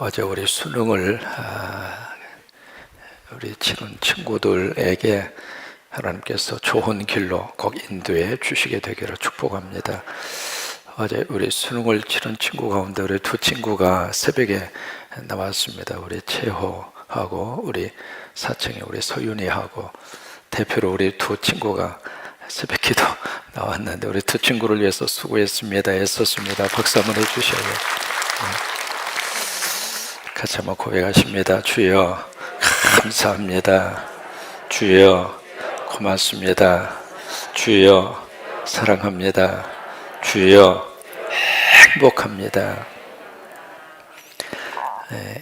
어제 우리 수능을 우리 치른 친구들에게 하나님께서 좋은 길로 꼭 인도해 주시게 되기를 축복합니다. 어제 우리 수능을 치른 친구 가운데 우리 두 친구가 새벽에 나왔습니다. 우리 채호하고 우리 사청의 우리 서윤이하고 대표로 우리 두 친구가 새벽 기도 나왔는데 우리 두 친구를 위해서 수고했습니다. 애썼습니다. 박수 한번 해주셔요. 같이 한번 고백하십니다. 주여 감사합니다. 주여 고맙습니다. 주여 사랑합니다. 주여 행복합니다.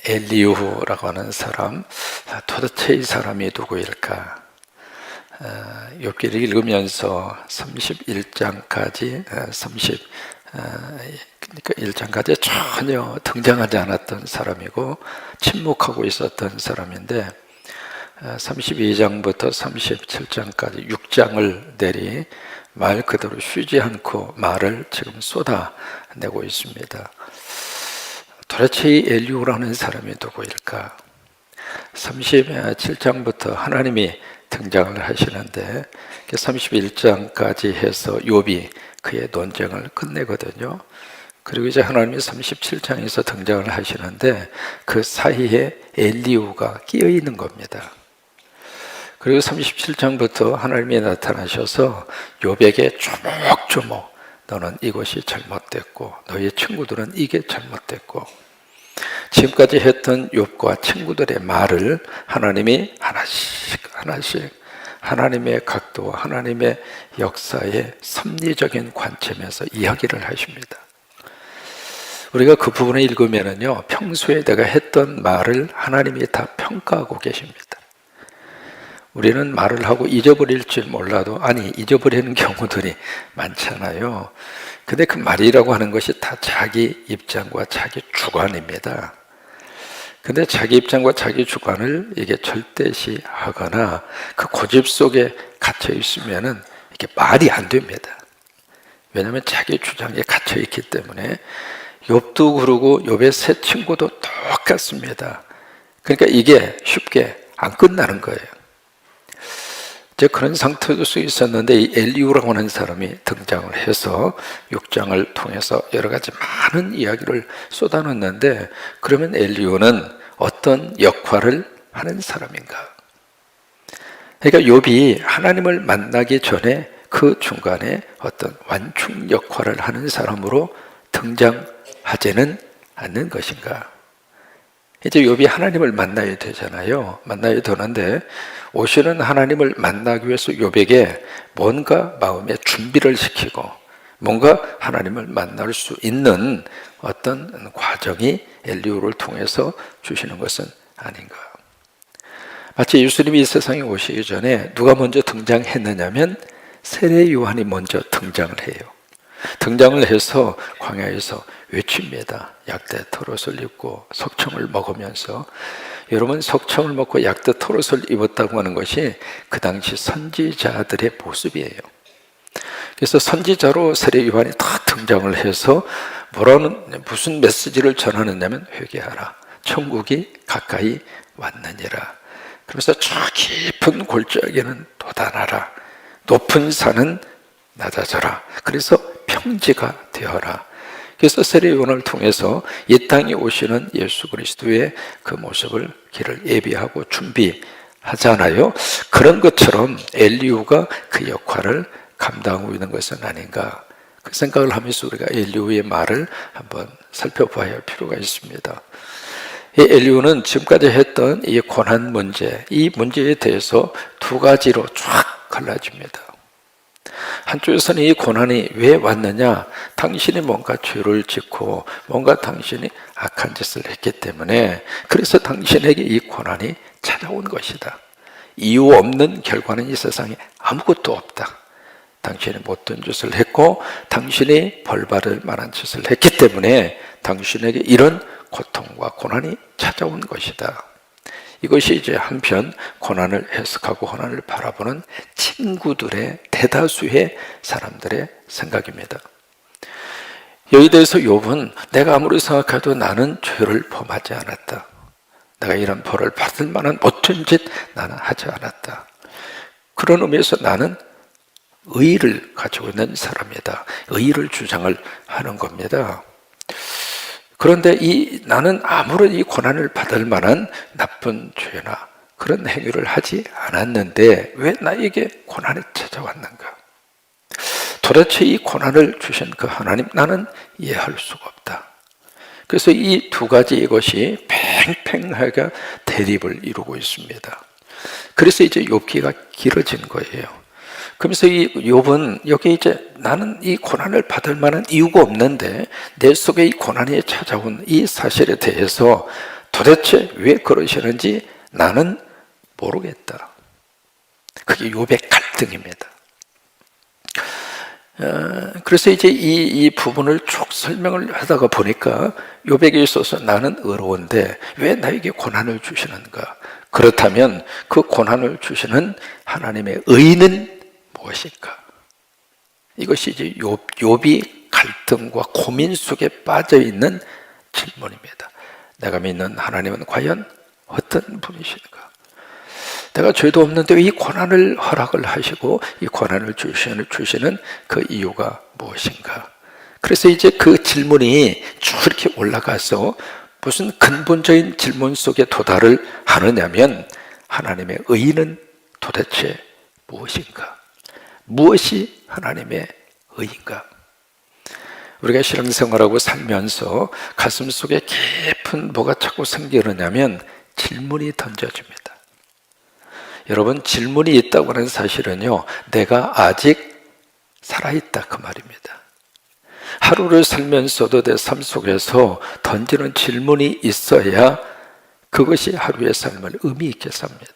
엘리후라고 하는 사람, 도대체 이 사람이 누구일까? 욥기를 읽으면서 31장까지 그러니까 1장까지 전혀 등장하지 않았던 사람이고 침묵하고 있었던 사람인데 32장부터 37장까지 6장을 내리 말 그대로 쉬지 않고 말을 지금 쏟아내고 있습니다. 도대체 이 엘리후라는 사람이 누구일까? 37장부터 하나님이 등장을 하시는데 31장까지 해서 욥이 그의 논쟁을 끝내거든요. 그리고 이제 하나님이 37장에서 등장을 하시는데 그 사이에 엘리후가 끼어 있는 겁니다. 그리고 37장부터 하나님이 나타나셔서 욥에게 조목조목 너는 이것이 잘못됐고 너의 친구들은 이게 잘못됐고 지금까지 했던 욥과 친구들의 말을 하나님이 하나씩 하나님의 각도와 하나님의 역사의 섭리적인 관점에서 이야기를 하십니다. 우리가 그 부분을 읽으면은요, 평소에 내가 했던 말을 하나님이 다 평가하고 계십니다. 우리는 말을 하고 잊어버릴 줄 몰라도 잊어버리는 경우들이 많잖아요. 근데 그 말이라고 하는 것이 다 자기 입장과 자기 주관입니다. 근데 자기 입장과 자기 주관을 이게 절대시하거나 그 고집 속에 갇혀 있으면은 이게 말이 안 됩니다. 왜냐하면 자기 주장에 갇혀 있기 때문에. 욥도 그러고 욥의 세 친구도 똑같습니다. 그러니까 이게 쉽게 안 끝나는 거예요. 이제 그런 상태일 수 있었는데 이 엘리후라고 하는 사람이 등장을 해서 6장을 통해서 여러 가지 많은 이야기를 쏟아놓는데 그러면 엘리후는 어떤 역할을 하는 사람인가? 그러니까 욥이 하나님을 만나기 전에 그 중간에 어떤 완충 역할을 하는 사람으로 등장하지는 않는 것인가? 이제 욥이 하나님을 만나야 되잖아요. 만나야 되는데 오시는 하나님을 만나기 위해서 욥에게 뭔가 마음에 준비를 시키고 뭔가 하나님을 만날 수 있는 어떤 과정이 엘리후를 통해서 주시는 것은 아닌가. 마치 예수님이 이 세상에 오시기 전에 누가 먼저 등장했느냐면 세례 요한이 먼저 등장을 해요. 등장을 해서 광야에서 외칩니다. 약대 털옷을 입고 석청을 먹으면서, 여러분 석청을 먹고 약대 털옷을 입었다고 하는 것이 그 당시 선지자들의 모습이에요. 그래서 선지자로 세례 요한이 다 등장을 해서 무슨 메시지를 전하느냐면 회개하라, 천국이 가까이 왔느니라. 그래서 저 깊은 골짜기는 도단하라, 높은 산은 낮아져라. 그래서 평지가 되어라. 그래서 세례 요한을 통해서 이 땅에 오시는 예수 그리스도의 그 모습을 길을 예비하고 준비하잖아요. 그런 것처럼 엘리후가 그 역할을 감당하고 있는 것은 아닌가, 그 생각을 하면서 우리가 엘리후의 말을 한번 살펴봐야 할 필요가 있습니다. 이 엘리후는 지금까지 했던 이 고난 문제, 이 문제에 대해서 두 가지로 쫙 갈라집니다. 한쪽에서는 이 고난이 왜 왔느냐, 당신이 뭔가 죄를 짓고 뭔가 당신이 악한 짓을 했기 때문에 그래서 당신에게 이 고난이 찾아온 것이다. 이유 없는 결과는 이 세상에 아무것도 없다. 당신이 못된 짓을 했고 당신이 벌받을 만한 짓을 했기 때문에 당신에게 이런 고통과 고난이 찾아온 것이다. 이것이 이제 한편 고난을 해석하고 고난을 바라보는 친구들의 대다수의 사람들의 생각입니다. 여기에 대해서 욥은 내가 아무리 생각해도 나는 죄를 범하지 않았다. 내가 이런 벌을 받을 만한 못된 짓 나는 하지 않았다. 그런 의미에서 나는 의의를 가지고 있는 사람이다. 의의를 주장을 하는 겁니다. 그런데 나는 아무런 이 고난을 받을 만한 나쁜 죄나 그런 행위를 하지 않았는데 왜 나에게 고난이 찾아왔는가? 도대체 이 고난을 주신 그 하나님, 나는 이해할 수가 없다. 그래서 이 두 가지 이것이 팽팽하게 대립을 이루고 있습니다. 그래서 이제 욥기가 길어진 거예요. 그러면서 이 욥은 여기 이제 나는 이 고난을 받을 만한 이유가 없는데 내 속에 이 고난이 찾아온 이 사실에 대해서 도대체 왜 그러시는지 나는 모르겠다. 그게 욥의 갈등입니다. 그래서 이제 이 부분을 쭉 설명을 하다가 보니까 욥에게 있어서 나는 의로운데 왜 나에게 고난을 주시는가? 그렇다면 그 고난을 주시는 하나님의 의는 무엇일까? 이것이 이제 욥이 갈등과 고민 속에 빠져 있는 질문입니다. 내가 믿는 하나님은 과연 어떤 분이신가? 내가 죄도 없는데 이 고난을 허락을 하시고 이 고난을 주시는 그 이유가 무엇인가? 그래서 이제 그 질문이 쭉 이렇게 올라가서 무슨 근본적인 질문 속에 도달을 하느냐면 하나님의 의는 도대체 무엇인가? 무엇이 하나님의 의인가? 우리가 신앙생활하고 살면서 가슴 속에 깊은 뭐가 자꾸 생기느냐면 질문이 던져집니다. 여러분, 질문이 있다고 하는 사실은요, 내가 아직 살아있다 그 말입니다. 하루를 살면서도 내 삶 속에서 던지는 질문이 있어야 그것이 하루의 삶을 의미 있게 삽니다.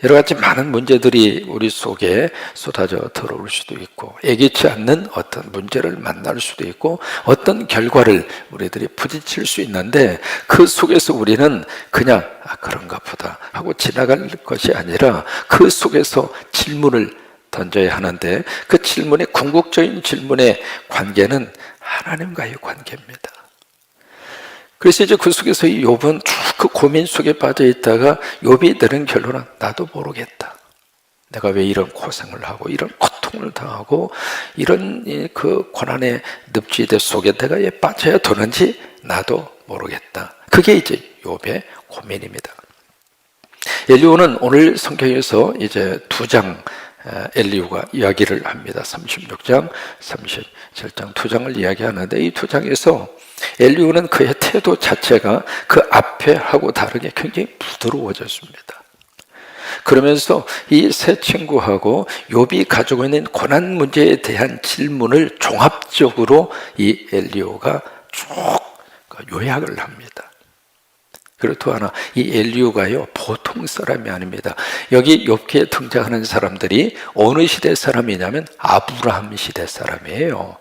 여러 가지 많은 문제들이 우리 속에 쏟아져 들어올 수도 있고 예기치 않는 어떤 문제를 만날 수도 있고 어떤 결과를 우리들이 부딪힐 수 있는데 그 속에서 우리는 그냥 그런가 보다 하고 지나갈 것이 아니라 그 속에서 질문을 던져야 하는데 그 질문의 궁극적인 질문의 관계는 하나님과의 관계입니다. 그래서 이제 그 속에서 이 욥은 쭉 그 고민 속에 빠져 있다가 욥이 내린 결론은 나도 모르겠다. 내가 왜 이런 고생을 하고 이런 고통을 당하고 이런 그 고난의 늪지대 속에 내가 왜 빠져야 되는지 나도 모르겠다. 그게 이제 욥의 고민입니다. 엘리후는 오늘 성경에서 이제 두 장 엘리후가 이야기를 합니다. 36장, 37장 두 장을 이야기하는데 이 두 장에서 엘리후는 그의 태도 자체가 그 앞에 하고 다르게 굉장히 부드러워졌습니다. 그러면서 이 세 친구하고 욥이 가지고 있는 고난 문제에 대한 질문을 종합적으로 이 엘리후가 쭉 요약을 합니다. 그리고 또 하나, 이 엘리후가요 보통 사람이 아닙니다. 여기 욥기에 등장하는 사람들이 어느 시대 사람이냐면 아브라함 시대 사람이에요.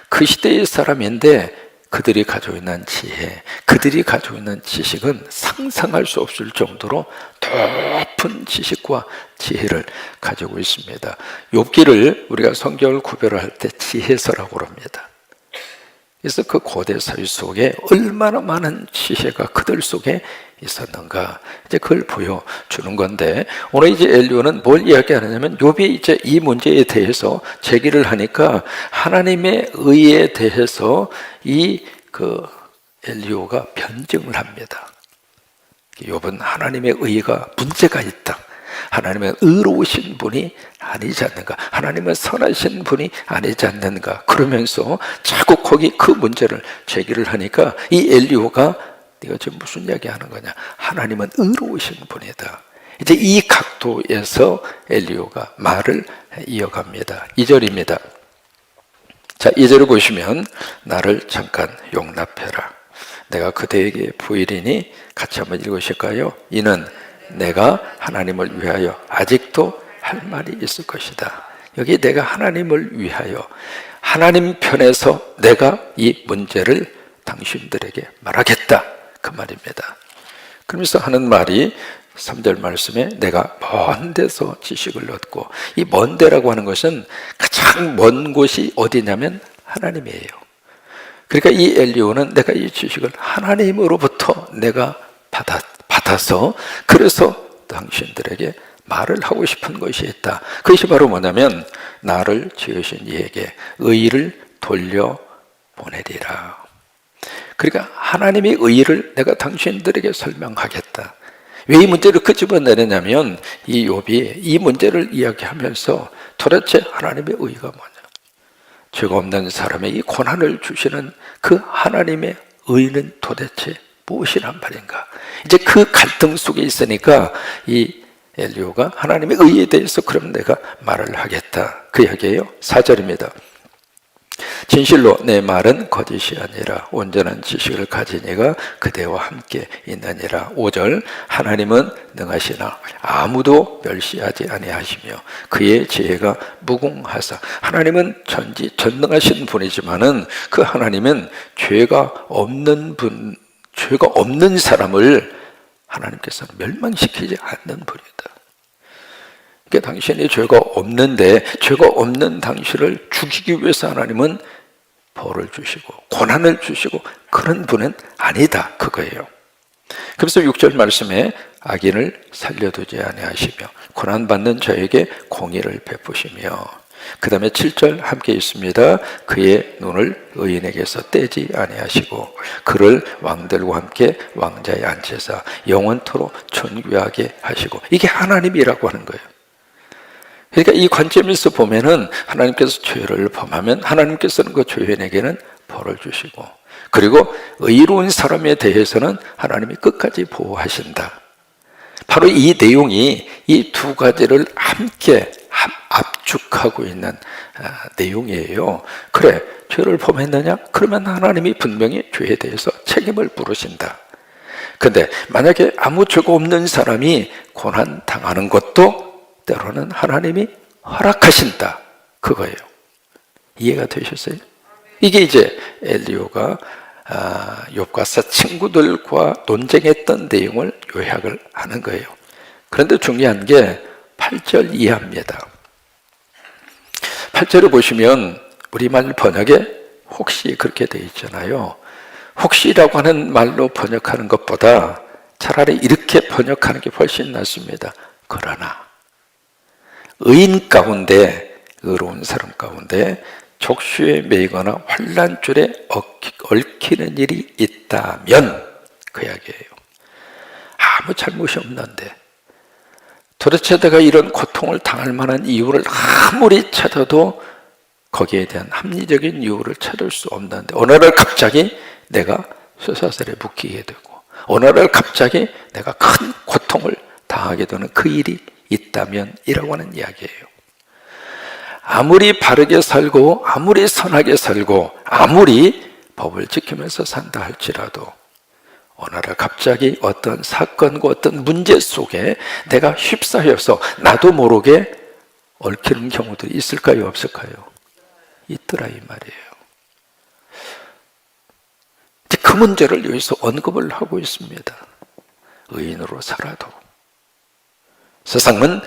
그 시대의 사람인데 그들이 가지고 있는 지혜, 그들이 가지고 있는 지식은 상상할 수 없을 정도로 높은 지식과 지혜를 가지고 있습니다. 욥기를 우리가 성경을 구별할 때 지혜서라고 합니다. 그래서 그 고대 사회 속에 얼마나 많은 지혜가 그들 속에 있었는가, 이제 그걸 보여주는 건데, 오늘 이제 엘리후는 뭘 이야기하느냐면 욥이 이제 이 문제에 대해서 제기를 하니까 하나님의 의에 대해서 그 엘리후가 변증을 합니다. 욥은 하나님의 의가 문제가 있다. 하나님은 의로우신 분이 아니지 않는가, 하나님은 선하신 분이 아니지 않는가, 그러면서 자꾸 거기 그 문제를 제기를 하니까 이 엘리후가 네가 지금 무슨 이야기 하는 거냐, 하나님은 의로우신 분이다. 이제 이 각도에서 엘리후가 말을 이어갑니다. 2절입니다. 자, 2절을 보시면 나를 잠깐 용납해라. 내가 그대에게 보이리니, 같이 한번 읽으실까요? 이는 내가 하나님을 위하여 아직도 할 말이 있을 것이다. 여기 내가 하나님을 위하여, 하나님 편에서 내가 이 문제를 당신들에게 말하겠다 그 말입니다. 그러면서 하는 말이 3절 말씀에 내가 먼 데서 지식을 얻고, 이 먼 데라고 하는 것은 가장 먼 곳이 어디냐면 하나님이에요. 그러니까 이 엘리야는 내가 이 지식을 하나님으로부터 내가 받아서 그래서 당신들에게 말을 하고 싶은 것이 있다. 그것이 바로 뭐냐면 나를 지으신 이에게 의의를 돌려보내리라. 그러니까 하나님의 의의를 내가 당신들에게 설명하겠다. 왜 이 문제를 끄집어내느냐면 이 욥이 이 문제를 이야기하면서 도대체 하나님의 의의가 뭐냐, 죄가 없는 사람의 이 고난을 주시는 그 하나님의 의의는 도대체 무엇이란 말인가. 이제 그 갈등 속에 있으니까 이 엘리야가 하나님의 의의에 대해서 그럼 내가 말을 하겠다, 그 이야기예요. 4절입니다. 진실로 내 말은 거짓이 아니라 온전한 지식을 가진 이가 그대와 함께 있느니라. 5절 하나님은 능하시나 아무도 멸시하지 아니하시며 그의 지혜가 무궁하사. 하나님은 전능하신 분이지만은 그 하나님은 죄가 없는 사람을 하나님께서는 멸망시키지 않는 분이다. 그러니까 당신이 죄가 없는데 죄가 없는 당신을 죽이기 위해서 하나님은 벌을 주시고 고난을 주시고 그런 분은 아니다, 그거예요. 그래서 6절 말씀에 악인을 살려두지 아니하시며 고난받는 자에게 공의를 베푸시며, 그 다음에 7절 함께 있습니다. 그의 눈을 의인에게서 떼지 아니하시고 그를 왕들과 함께 왕자에 앉히사 영원토록 존귀하게 하시고. 이게 하나님이라고 하는 거예요. 그러니까 이 관점에서 보면은 하나님께서 죄를 범하면 하나님께서는 그 죄인에게는 벌을 주시고, 그리고 의로운 사람에 대해서는 하나님이 끝까지 보호하신다. 바로 이 내용이 이 두 가지를 함께 압축하고 있는 내용이에요. 그래, 죄를 범했느냐? 그러면 하나님이 분명히 죄에 대해서 책임을 물으신다. 근데 만약에 아무 죄가 없는 사람이 고난 당하는 것도 때로는 하나님이 허락하신다, 그거예요. 이해가 되셨어요? 이게 이제 엘리야가 욥과 친구들과 논쟁했던 내용을 요약을 하는 거예요. 그런데 중요한 게 8절 이하입니다. 8절을 보시면 우리말 번역에 혹시 그렇게 되어 있잖아요. 혹시라고 하는 말로 번역하는 것보다 차라리 이렇게 번역하는 게 훨씬 낫습니다. 그러나 의인 가운데, 의로운 사람 가운데 족수에 매이거나 환난줄에 얽히는 일이 있다면, 그 이야기예요. 아무 잘못이 없는데 도대체 내가 이런 고통을 당할 만한 이유를 아무리 찾아도 거기에 대한 합리적인 이유를 찾을 수 없는데 어느 날 갑자기 내가 쇠사슬에 묶이게 되고 어느 날 갑자기 내가 큰 고통을 당하게 되는 그 일이 있다면 이라고 하는 이야기예요. 아무리 바르게 살고 아무리 선하게 살고 아무리 법을 지키면서 산다 할지라도 어느 날 갑자기 어떤 사건과 어떤 문제 속에 내가 휩싸여서 나도 모르게 얽히는 경우들이 있을까요, 없을까요? 있더라, 이 말이에요. 그 문제를 여기서 언급을 하고 있습니다. 의인으로 살아도 세상은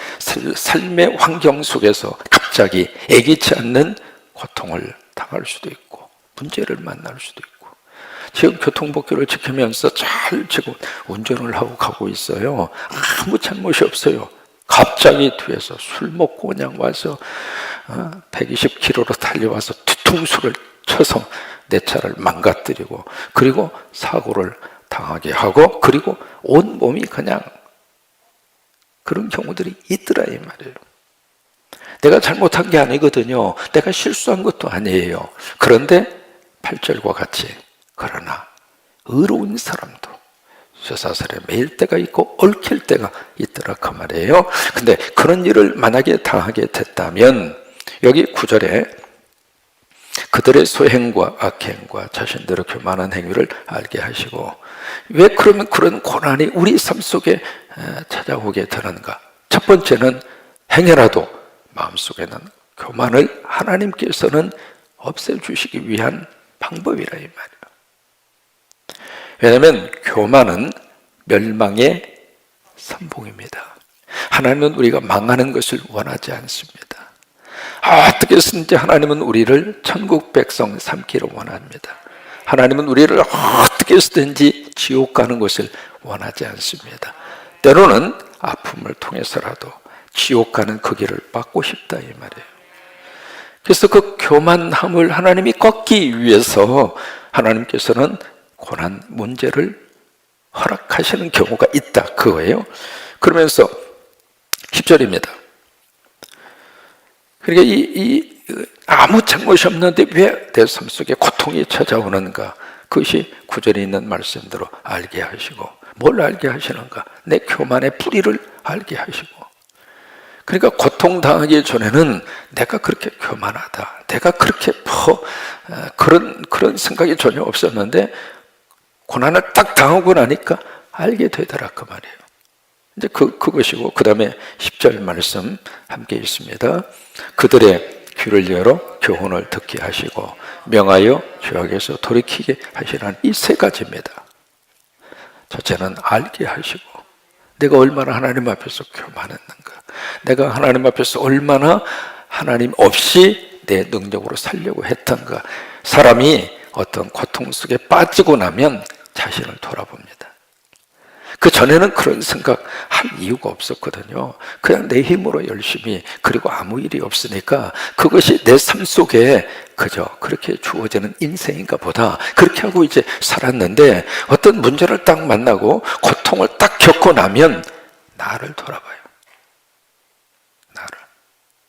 삶의 환경 속에서 갑자기 예기치 않는 고통을 당할 수도 있고 문제를 만날 수도 있고, 지금 교통법규를 지키면서 잘 지금 운전을 하고 가고 있어요. 아무 잘못이 없어요. 갑자기 뒤에서 술 먹고 그냥 와서 120km로 달려와서 뒤통수를 쳐서 내 차를 망가뜨리고 그리고 사고를 당하게 하고 그리고 온 몸이 그냥 그런 경우들이 있더라, 이 말이에요. 내가 잘못한 게 아니거든요. 내가 실수한 것도 아니에요. 그런데 8절과 같이 그러나 의로운 사람도 쇠사슬에 매일 때가 있고 얽힐 때가 있더라, 그 말이에요. 근데 그런 일을 만약에 당하게 됐다면 여기 9절에 그들의 소행과 악행과 자신들의 교만한 행위를 알게 하시고, 왜 그러면 그런 고난이 우리 삶 속에 찾아오게 되는가? 첫 번째는 행여라도 마음속에는 교만을 하나님께서는 없애주시기 위한 방법이라, 이 말이에요. 왜냐하면 교만은 멸망의 선봉입니다. 하나님은 우리가 망하는 것을 원하지 않습니다. 어떻게 해서든지 하나님은 우리를 천국 백성 삼기를 원합니다. 하나님은 우리를 어떻게 해서든지 지옥 가는 것을 원하지 않습니다. 때로는 아픔을 통해서라도 지옥 가는 그 길을 막고 싶다 이 말이에요. 그래서 그 교만함을 하나님이 꺾기 위해서 하나님께서는 고난 문제를 허락하시는 경우가 있다 그거예요. 그러면서 10절입니다. 그러니까 아무 잘못이 없는데 왜 내 삶 속에 고통이 찾아오는가? 그것이 9절에 있는 말씀대로 알게 하시고, 뭘 알게 하시는가? 내 교만의 뿌리를 알게 하시고. 그러니까 고통당하기 전에는 내가 그렇게 교만하다, 내가 그렇게 그런 생각이 전혀 없었는데 고난을 딱 당하고 나니까 알게 되더라 그 말이에요. 이제 그것이고, 그 다음에 10절 말씀 함께 있습니다. 그들의 귀를 열어 교훈을 듣게 하시고 명하여 죄악에서 돌이키게 하시라는 이 세 가지입니다. 첫째는 알게 하시고, 내가 얼마나 하나님 앞에서 교만했는가, 내가 하나님 앞에서 얼마나 하나님 없이 내 능력으로 살려고 했던가. 사람이 어떤 고통 속에 빠지고 나면 자신을 돌아봅니다. 그 전에는 그런 생각 할 이유가 없었거든요. 그냥 내 힘으로 열심히, 그리고 아무 일이 없으니까 그것이 내 삶 속에 그저 그렇게 주어지는 인생인가 보다, 그렇게 하고 이제 살았는데, 어떤 문제를 딱 만나고 고통을 딱 겪고 나면 나를 돌아봐요. 나를.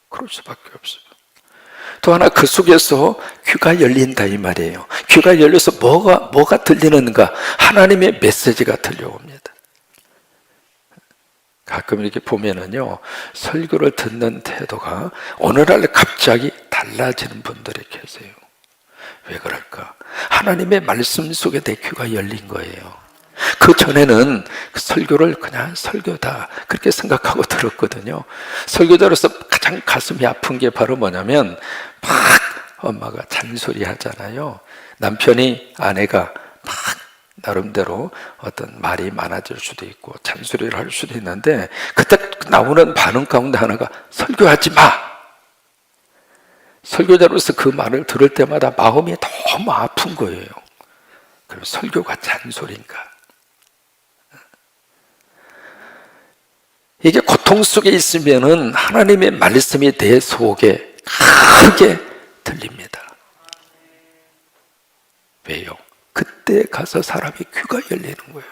그럴 수밖에 없어요. 또 하나, 그 속에서 귀가 열린다 이 말이에요. 귀가 열려서 뭐가 들리는가? 하나님의 메시지가 들려옵니다. 가끔 이렇게 보면은요, 설교를 듣는 태도가 오늘날 갑자기 달라지는 분들이 계세요. 왜 그럴까? 하나님의 말씀 속에 내 귀가 열린 거예요. 그 전에는 설교를 그냥 설교다 그렇게 생각하고 들었거든요. 설교자로서 가장 가슴이 아픈 게 바로 뭐냐면, 막 엄마가 잔소리 하잖아요. 남편이 아내가 막 나름대로 어떤 말이 많아질 수도 있고 잔소리를 할 수도 있는데, 그때 나오는 반응 가운데 하나가 설교하지 마. 설교자로서 그 말을 들을 때마다 마음이 너무 아픈 거예요. 그럼 설교가 잔소리인가? 이게 고통 속에 있으면은 하나님의 말씀이 내 속에 크게 들립니다. 왜요? 그때 가서 사람이 귀가 열리는 거예요.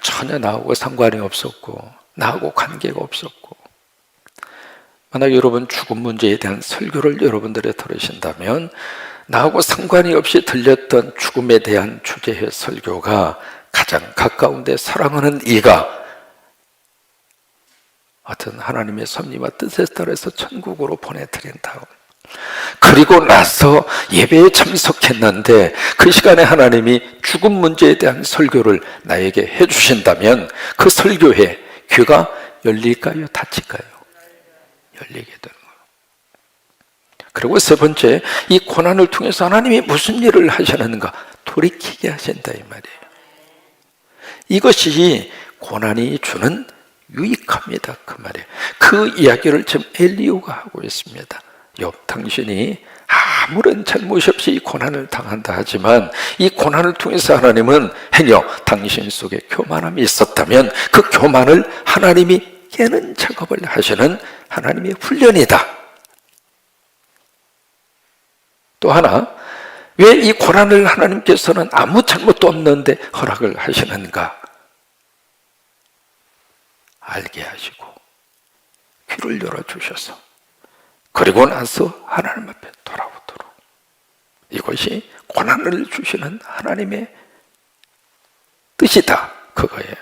전혀 나하고 상관이 없었고 나하고 관계가 없었고. 만약 여러분 죽음 문제에 대한 설교를 여러분들이 들으신다면, 나하고 상관이 없이 들렸던 죽음에 대한 주제의 설교가 가장 가까운데 사랑하는 이가 어떤 하나님의 섭리와 뜻에 따라서 천국으로 보내드린 다음, 그리고 나서 예배에 참석했는데 그 시간에 하나님이 죽음 문제에 대한 설교를 나에게 해주신다면, 그 설교에 귀가 열릴까요? 닫힐까요? 열리게 되는 거예요. 그리고 세 번째, 이 고난을 통해서 하나님이 무슨 일을 하시는가? 돌이키게 하신다 이 말이에요. 이것이 고난이 주는 유익합니다 그 말이에요. 그 이야기를 지금 엘리후가 하고 있습니다. 욥, 당신이 아무런 잘못이 없이 이 고난을 당한다 하지만, 이 고난을 통해서 하나님은 행여 당신 속에 교만함이 있었다면 그 교만을 하나님이 깨는 작업을 하시는 하나님의 훈련이다. 또 하나, 왜 이 고난을 하나님께서는 아무 잘못도 없는데 허락을 하시는가? 알게 하시고 귀를 열어주셔서, 그리고 나서 하나님 앞에 돌아오도록. 이것이 고난을 주시는 하나님의 뜻이다 그거예요.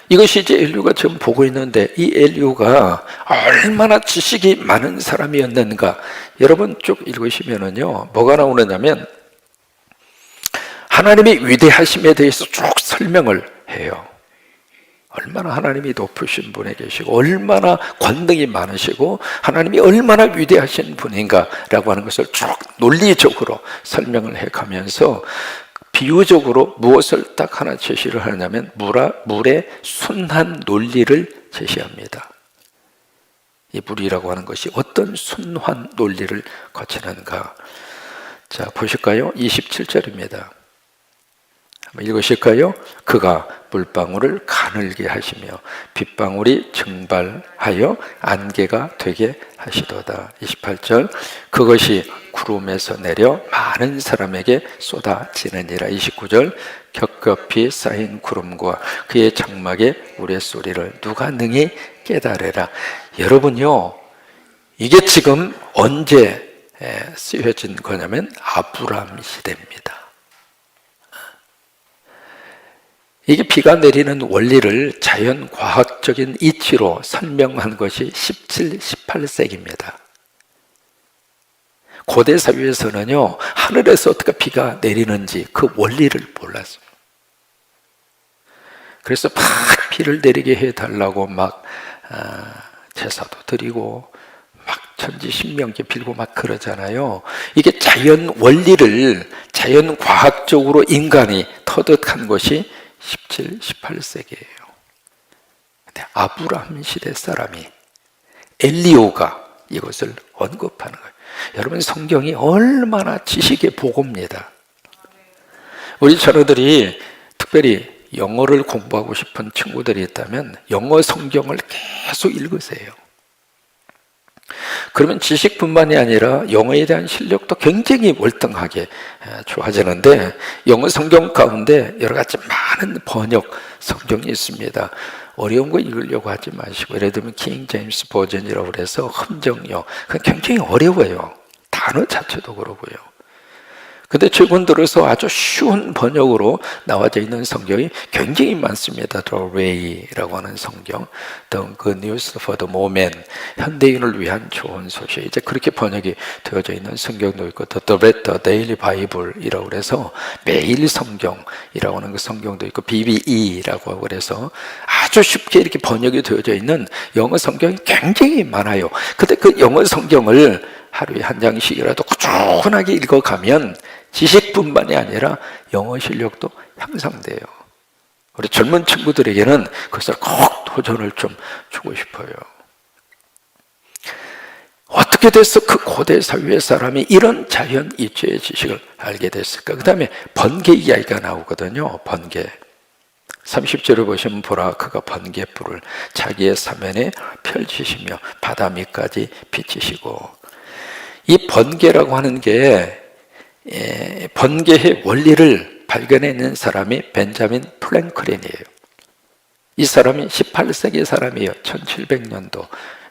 이것이 이제 엘리후가 지금 보고 있는데, 이 엘리후가 얼마나 지식이 많은 사람이었는가. 여러분 쭉 읽으시면은요, 뭐가 나오느냐면 하나님의 위대하심에 대해서 쭉 설명을 해요. 얼마나 하나님이 높으신 분에 계시고, 얼마나 권능이 많으시고, 하나님이 얼마나 위대하신 분인가라고 하는 것을 쭉 논리적으로 설명을 해가면서, 비유적으로 무엇을 딱 하나 제시를 하냐면 물의 순환 논리를 제시합니다. 이 물이라고 하는 것이 어떤 순환 논리를 거치는가. 자, 보실까요? 27절입니다. 한번 읽으실까요? 그가 물방울을 가늘게 하시며 빗방울이 증발하여 안개가 되게 하시도다. 28절 그것이 구름에서 내려 많은 사람에게 쏟아지느니라. 29절 겹겹이 쌓인 구름과 그의 장막의 우레소리를 누가 능히 깨달으라. 여러분요, 이게 지금 언제 쓰여진 거냐면 아브라함 시대입니다. 이게 비가 내리는 원리를 자연과학적인 이치로 설명한 것이 17, 18세기입니다. 고대 사회에서는요, 하늘에서 어떻게 비가 내리는지 그 원리를 몰랐어요. 그래서 막 비를 내리게 해달라고 막 제사도 드리고 막 천지신명계 빌고 막 그러잖아요. 이게 자연 원리를 자연과학적으로 인간이 터득한 것이 17, 18세기예요. 근데 아브라함 시대 사람이 엘리오가 이것을 언급하는 거예요. 여러분, 성경이 얼마나 지식의 보고입니다. 우리 자녀들이 특별히 영어를 공부하고 싶은 친구들이 있다면 영어 성경을 계속 읽으세요. 그러면 지식뿐만이 아니라 영어에 대한 실력도 굉장히 월등하게 좋아지는데, 영어 성경 가운데 여러 가지 많은 번역 성경이 있습니다. 어려운 거 읽으려고 하지 마시고, 예를 들면 킹 제임스 버전이라고 그래서 함정요, 굉장히 어려워요. 단어 자체도 그러고요. 근데 최근 들어서 아주 쉬운 번역으로 나와져 있는 성경이 굉장히 많습니다. The Way라고 하는 성경, The Good News for the Moment, 현대인을 위한 좋은 소식, 이제 그렇게 번역이 되어져 있는 성경도 있고, The Better Daily Bible이라고 그래서 매일 성경이라고 하는 그 성경도 있고, BBE라고 하고 그래서 아주 쉽게 이렇게 번역이 되어져 있는 영어 성경이 굉장히 많아요. 근데 그 영어 성경을 하루에 한 장씩이라도 꾸준하게 읽어가면 지식뿐만이 아니라 영어 실력도 향상돼요. 우리 젊은 친구들에게는 그것을 꼭 도전을 좀 주고 싶어요. 어떻게 돼서 그 고대 사회의 사람이 이런 자연 이치의 지식을 알게 됐을까? 그 다음에 번개 이야기가 나오거든요. 번개. 30절을 보시면 보라 그가 번개불을 자기의 사면에 펼치시며 바다 밑까지 비치시고, 이 번개라고 하는 게 번개의 원리를 발견해낸 사람이 벤자민 프랭클린이에요. 이 사람이 18세기 사람이에요. 1700년도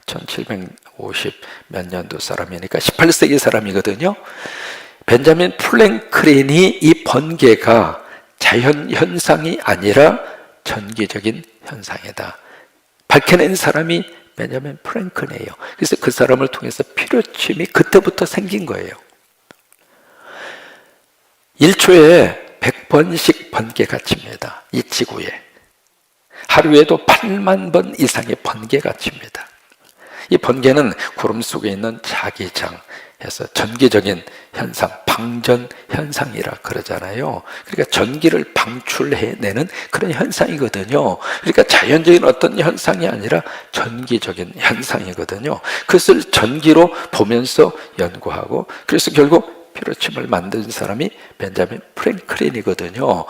1750 몇 년도 사람이니까 18세기 사람이거든요. 벤자민 프랭클린이 이 번개가 자연 현상이 아니라 전기적인 현상이다 밝혀낸 사람이 벤자민 프랭클린이에요. 그래서 그 사람을 통해서 피로침이 그때부터 생긴 거예요. 1초에 100번씩 번개가 칩니다. 이 지구에. 하루에도 8만 번 이상의 번개가 칩니다. 이 번개는 구름 속에 있는 자기장에서 전기적인 현상, 방전 현상이라 그러잖아요. 그러니까 전기를 방출해내는 그런 현상이거든요. 그러니까 자연적인 어떤 현상이 아니라 전기적인 현상이거든요. 그것을 전기로 보면서 연구하고, 그래서 결국 피로침을 만든 사람이 벤자민 프랭클린이거든요.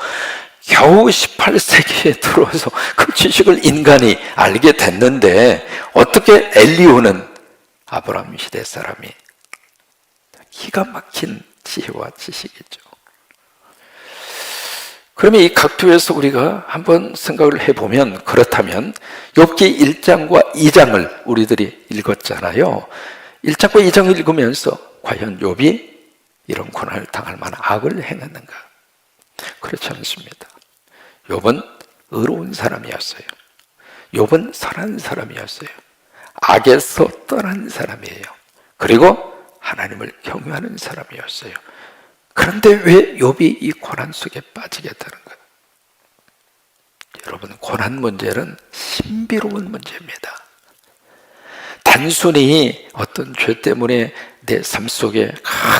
겨우 18세기에 들어와서 그 지식을 인간이 알게 됐는데, 어떻게 엘리오는 아브라함 시대 사람이 기가 막힌 지혜와 지식이죠. 그러면 이 각도에서 우리가 한번 생각을 해보면, 그렇다면 욥기 1장과 2장을 우리들이 읽었잖아요. 1장과 2장을 읽으면서 과연 욥이 이런 고난을 당할 만한 악을 행했는가? 그렇지 않습니다. 욥은 의로운 사람이었어요. 욥은 선한 사람이었어요. 악에서 떠난 사람이에요. 그리고 하나님을 경외하는 사람이었어요. 그런데 왜 욥이 이 고난 속에 빠지게 되는가? 여러분, 고난 문제는 신비로운 문제입니다. 단순히 어떤 죄 때문에 내 삶 속에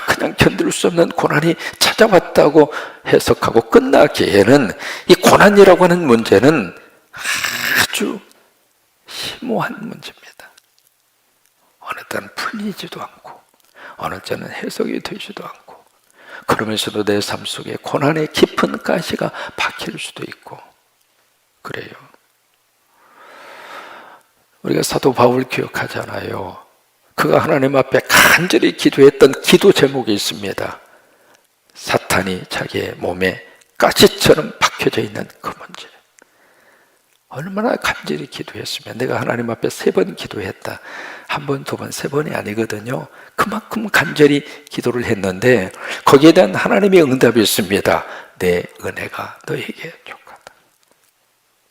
그냥 견딜 수 없는 고난이 찾아왔다고 해석하고 끝나기에는, 이 고난이라고 하는 문제는 아주 심오한 문제입니다. 어느 때는 풀리지도 않고 어느 때는 해석이 되지도 않고, 그러면서도 내 삶 속에 고난의 깊은 가시가 박힐 수도 있고 그래요. 우리가 사도 바울 기억하잖아요. 그가 하나님 앞에 간절히 기도했던 기도 제목이 있습니다. 사탄이 자기의 몸에 가시처럼 박혀져 있는 그 문제. 얼마나 간절히 기도했으면, 내가 하나님 앞에 3번 기도했다. 1번, 2번, 3번이 아니거든요. 그만큼 간절히 기도를 했는데 거기에 대한 하나님의 응답이 있습니다. 내 은혜가 너에게 족하다.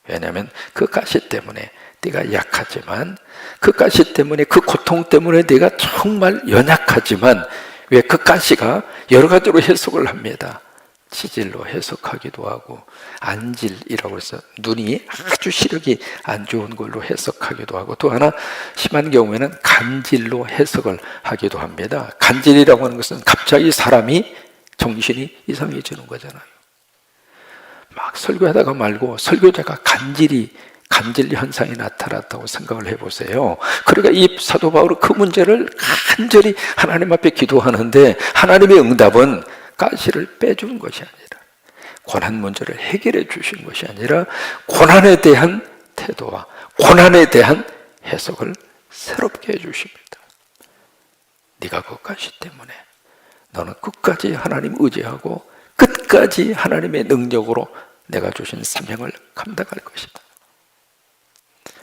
왜냐하면 그 가시 때문에 네가 약하지만, 그 가시 때문에, 그 고통 때문에 네가 정말 연약하지만, 왜 그 가시가 여러 가지로 해석을 합니다. 치질로 해석하기도 하고, 안질이라고 해서 눈이 아주 시력이 안 좋은 걸로 해석하기도 하고, 또 하나 심한 경우에는 간질로 해석을 하기도 합니다. 간질이라고 하는 것은 갑자기 사람이 정신이 이상해지는 거잖아요. 막 설교하다가 말고 설교자가 간질 현상이 나타났다고 생각을 해보세요. 그러니까 이 사도 바울은 그 문제를 간절히 하나님 앞에 기도하는데, 하나님의 응답은 가시를 빼준 것이 아니라, 고난 문제를 해결해 주신 것이 아니라, 고난에 대한 태도와 고난에 대한 해석을 새롭게 해주십니다. 네가 그 가시 때문에 너는 끝까지 하나님 의지하고 끝까지 하나님의 능력으로 내가 주신 사명을 감당할 것이다.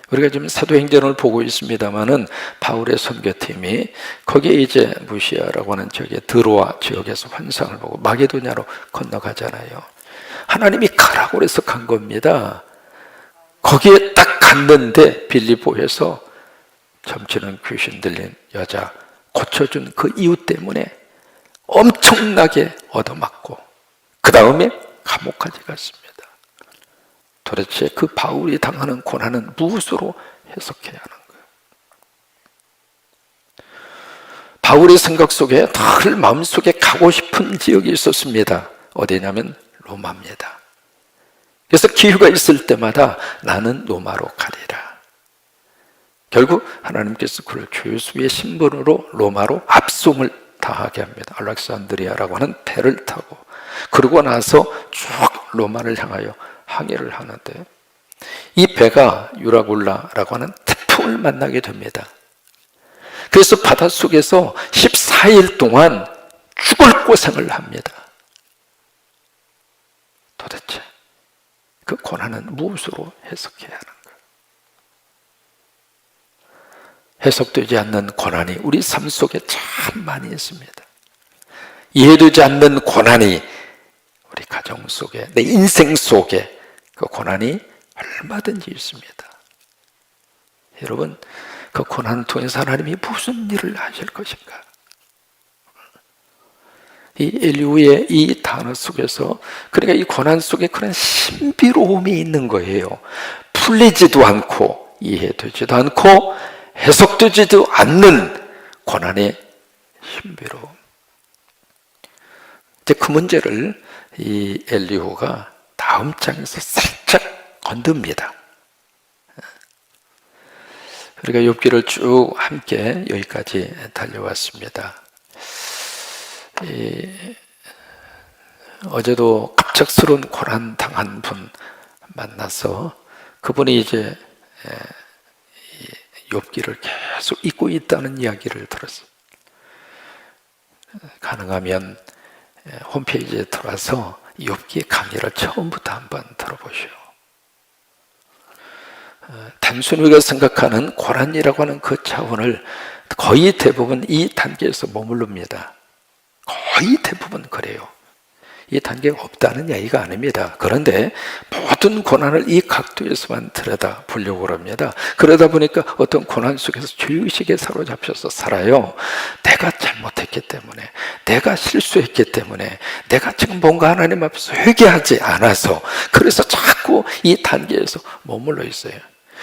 우리가 지금 사도행전을 보고 있습니다마는 바울의 선교팀이 거기에 이제 무시아라고 하는 지역에 드로아 지역에서 환상을 보고 마게도냐로 건너가잖아요. 하나님이 가라고 해서 간 겁니다. 거기에 딱 갔는데 빌립보에서 점치는 귀신 들린 여자 고쳐준 그 이유 때문에 엄청나게 얻어맞고 그 다음에 감옥까지 갔습니다. 도대체 그 바울이 당하는 고난은 무엇으로 해석해야 하는 거예요? 바울의 생각 속에 늘 마음속에 가고 싶은 지역이 있었습니다. 어디냐면 로마입니다. 그래서 기회가 있을 때마다 나는 로마로 가리라. 결국 하나님께서 그를 죄수의 신분으로 로마로 압송을 당하게 합니다. 알렉산드리아라고 하는 배를 타고, 그러고 나서 쭉 로마를 향하여 항해를 하는데, 이 배가 유라굴라라고 하는 태풍을 만나게 됩니다. 그래서 바닷속에서 14일 동안 죽을 고생을 합니다. 도대체 그 고난은 무엇으로 해석해야 하는 거예요? 해석되지 않는 고난이 우리 삶 속에 참 많이 있습니다. 이해되지 않는 고난이 우리 가정 속에, 내 인생 속에 그 고난이 얼마든지 있습니다. 여러분, 그 고난을 통해서 하나님이 무슨 일을 하실 것인가? 이 엘리후의 이 단어 속에서, 그러니까 이 고난 속에 그런 신비로움이 있는 거예요. 풀리지도 않고 이해되지도 않고 해석되지도 않는 고난의 신비로움. 이제 그 문제를 이 엘리후가 다음 장에서 살짝 건듭니다. 우리가 욥기를 쭉 함께 여기까지 달려왔습니다. 어제도 갑작스러운 고난 당한 분 만나서 그분이 이제 욥기를 계속 읽고 있다는 이야기를 들었어요. 가능하면 홈페이지에 들어와서 욥기 강의를 처음부터 한번 들어보시오. 단순히 우리가 생각하는 고난이라고 하는 그 차원을 거의 대부분 이 단계에서 머무릅니다. 거의 대부분 그래요. 이 단계가 없다는 이야기가 아닙니다. 그런데 모든 고난을 이 각도에서만 들여다 보려고 합니다. 그러다 보니까 어떤 고난 속에서 죄의식에 사로잡혀서 살아요. 내가 잘못했기 때문에, 내가 실수했기 때문에, 내가 지금 뭔가 하나님 앞에서 회개하지 않아서, 그래서 자꾸 이 단계에서 머물러 있어요.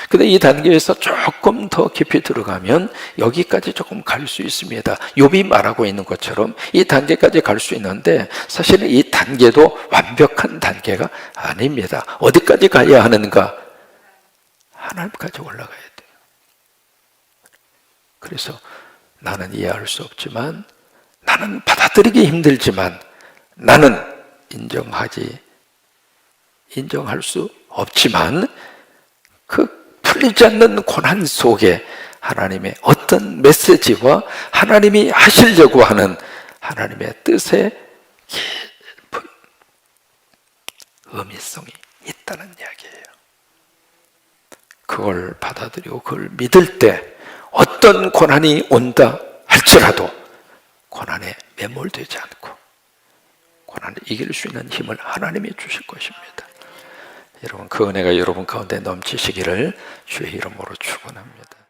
근데 이 단계에서 조금 더 깊이 들어가면 여기까지 조금 갈 수 있습니다. 욥이 말하고 있는 것처럼 이 단계까지 갈 수 있는데, 사실은 이 단계도 완벽한 단계가 아닙니다. 어디까지 가야 하는가? 하나님까지 올라가야 돼요. 그래서 나는 이해할 수 없지만, 나는 받아들이기 힘들지만 나는 인정할 수 없지만 그 풀리지 않는 고난 속에 하나님의 어떤 메시지와 하나님이 하시려고 하는 하나님의 뜻의 깊은 의미성이 있다는 이야기예요. 그걸 받아들이고 그걸 믿을 때 어떤 고난이 온다 할지라도 고난에 매몰되지 않고 고난을 이길 수 있는 힘을 하나님이 주실 것입니다. 여러분, 그 은혜가 여러분 가운데 넘치시기를 주의 이름으로 축원합니다.